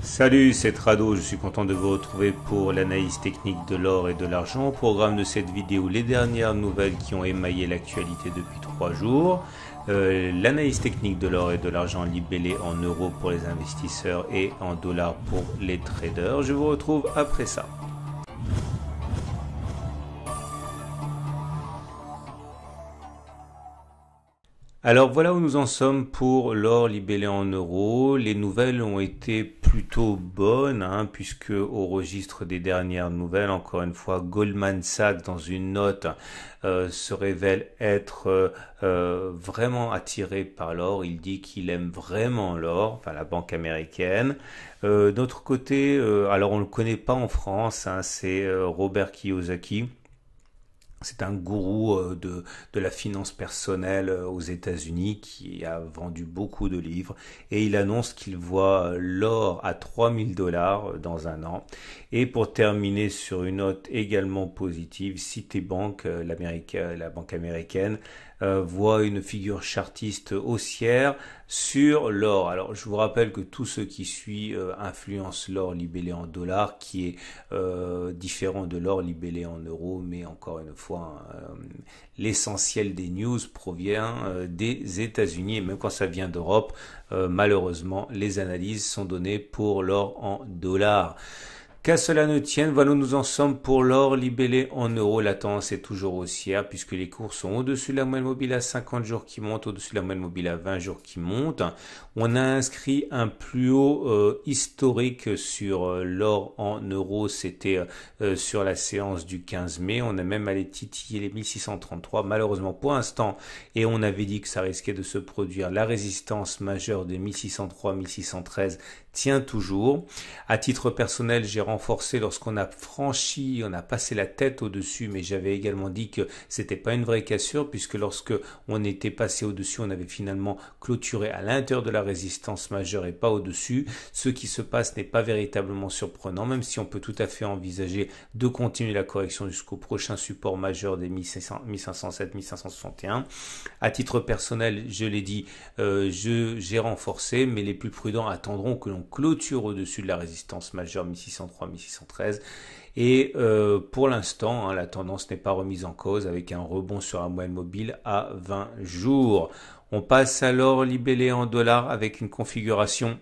Salut, c'est Trado, je suis content de vous retrouver pour l'analyse technique de l'or et de l'argent. Au programme de cette vidéo, les dernières nouvelles qui ont émaillé l'actualité depuis 3 jours. L'analyse technique de l'or et de l'argent libellé en euros pour les investisseurs et en dollars pour les traders. Je vous retrouve après ça. Alors voilà où nous en sommes pour l'or libellé en euros. Les nouvelles ont été plutôt bonnes, puisque au registre des dernières nouvelles, encore une fois, Goldman Sachs dans une note se révèle être vraiment attiré par l'or. Il dit qu'il aime vraiment l'or, enfin la banque américaine. D'autre côté, alors on ne le connaît pas en France, c'est Robert Kiyosaki. C'est un gourou de la finance personnelle aux États-Unis qui a vendu beaucoup de livres et il annonce qu'il voit l'or à 3000 $ dans un an. Et pour terminer sur une note également positive, Citibank, la banque américaine, voit une figure chartiste haussière sur l'or. Alors je vous rappelle que tout ce qui suit influence l'or libellé en dollars, qui est différent de l'or libellé en euros, mais encore une fois, l'essentiel des news provient des États-Unis, et même quand ça vient d'Europe, malheureusement, les analyses sont données pour l'or en dollars. Qu'à cela ne tienne, voilà où nous en sommes pour l'or libellé en euros. La tendance est toujours haussière puisque les cours sont au-dessus de la moyenne mobile à 50 jours qui monte, au-dessus de la moyenne mobile à 20 jours qui monte. On a inscrit un plus haut historique sur l'or en euros, c'était sur la séance du 15 mai. On a même allé titiller les 1633, malheureusement pour l'instant, et on avait dit que ça risquait de se produire. La résistance majeure de 1603-1613 tient toujours. À titre personnel, j'ai renforcé lorsqu'on a franchi, on a passé la tête au-dessus, mais j'avais également dit que c'était pas une vraie cassure puisque lorsque on était passé au-dessus, on avait finalement clôturé à l'intérieur de la résistance majeure et pas au-dessus. Ce qui se passe n'est pas véritablement surprenant, même si on peut tout à fait envisager de continuer la correction jusqu'au prochain support majeur des 1507-1561. À titre personnel, je l'ai dit, j'ai renforcé, mais les plus prudents attendront que l'on clôture au-dessus de la résistance majeure 1603-1613 et pour l'instant la tendance n'est pas remise en cause avec un rebond sur la moyenne mobile à 20 jours. On passe à l'or libellé en dollars avec une configuration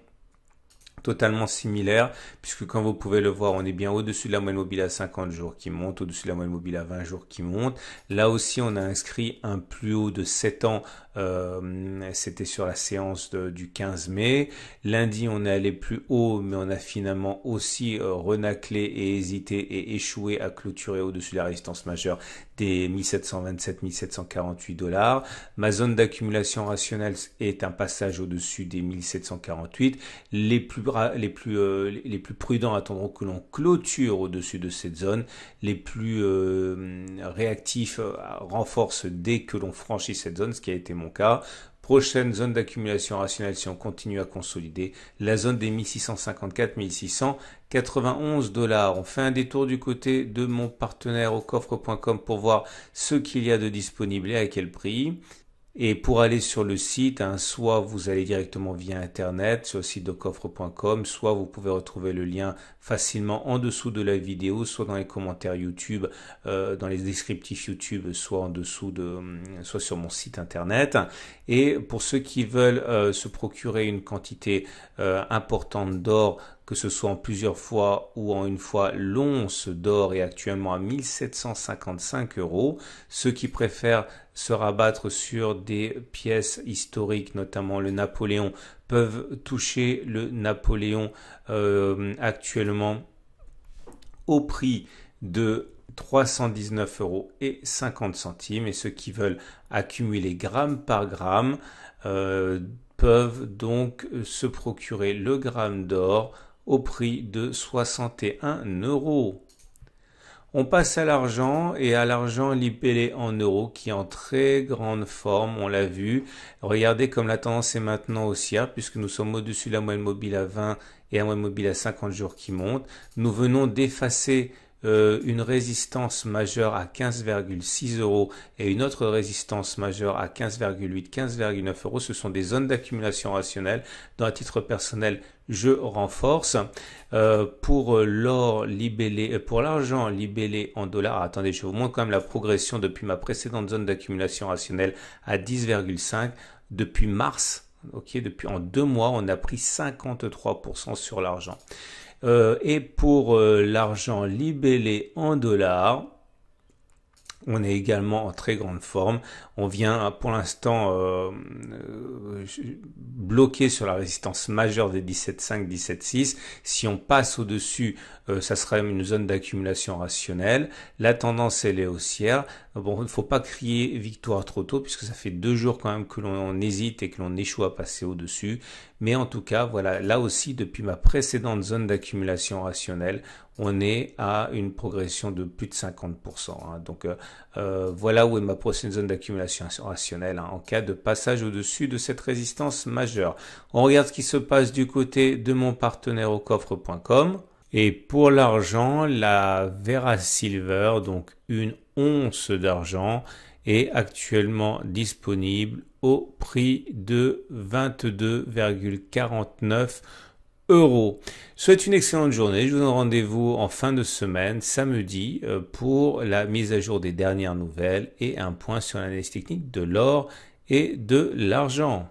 totalement similaire, puisque comme vous pouvez le voir, on est bien au-dessus de la moyenne mobile à 50 jours qui monte, au-dessus de la moyenne mobile à 20 jours qui monte. Là aussi, on a inscrit un plus haut de 7 ans, c'était sur la séance du 15 mai. Lundi, on est allé plus haut, mais on a finalement aussi renaclé et hésité et échoué à clôturer au-dessus de la résistance majeure des 1727-1748 $. Ma zone d'accumulation rationnelle est un passage au-dessus des 1748. Les plus prudents attendront que l'on clôture au-dessus de cette zone. Les plus réactifs renforcent dès que l'on franchit cette zone, ce qui a été mon cas. Prochaine zone d'accumulation rationnelle si on continue à consolider, la zone des 1654-1691 $. On fait un détour du côté de mon partenaire au coffre.com pour voir ce qu'il y a de disponible et à quel prix. Et pour aller sur le site, soit vous allez directement via internet sur le site de coffre.com, soit vous pouvez retrouver le lien facilement en dessous de la vidéo, soit dans les commentaires YouTube, dans les descriptifs YouTube, soit en dessous soit sur mon site internet. Et pour ceux qui veulent se procurer une quantité importante d'or, que ce soit en plusieurs fois ou en une fois, l'once d'or est actuellement à 1755 €. Ceux qui préfèrent se rabattre sur des pièces historiques, notamment le Napoléon, peuvent toucher le Napoléon actuellement au prix de 319,50 €. Et ceux qui veulent accumuler gramme par gramme peuvent donc se procurer le gramme d'or au prix de 61 €. On passe à l'argent et à l'argent libellé en euros qui est en très grande forme, on l'a vu. Regardez comme la tendance est maintenant haussière puisque nous sommes au-dessus de la moyenne mobile à 20 et la moyenne mobile à 50 jours qui monte. Nous venons d'effacer une résistance majeure à 15,6 euros et une autre résistance majeure à 15,8, 15,9 euros. Ce sont des zones d'accumulation rationnelle. Dans à titre personnel, je renforce. Pour l'or libellé, pour l'argent libellé en dollars, attendez, je vous montre quand même la progression depuis ma précédente zone d'accumulation rationnelle à 10,5 depuis mars. Ok, depuis en 2 mois, on a pris 53% sur l'argent. Et pour l'argent libellé en dollars, on est également en très grande forme. On vient pour l'instant bloqué sur la résistance majeure des 17,5, 17,6. Si on passe au-dessus, ça sera une zone d'accumulation rationnelle. La tendance, elle est haussière. Bon, il ne faut pas crier victoire trop tôt puisque ça fait 2 jours quand même que l'on hésite et que l'on échoue à passer au-dessus. Mais en tout cas, voilà, là aussi, depuis ma précédente zone d'accumulation rationnelle, on est à une progression de plus de 50%. Hein. Donc voilà où est ma prochaine zone d'accumulation rationnelle en cas de passage au-dessus de cette résistance majeure. On regarde ce qui se passe du côté de mon partenaire au coffre.com. Et pour l'argent, la Vera Silver, donc une once d'argent, est actuellement disponible au prix de 22,49 euros. Je souhaite une excellente journée. Je vous donne rendez-vous en fin de semaine, samedi, pour la mise à jour des dernières nouvelles et un point sur l'analyse technique de l'or et de l'argent.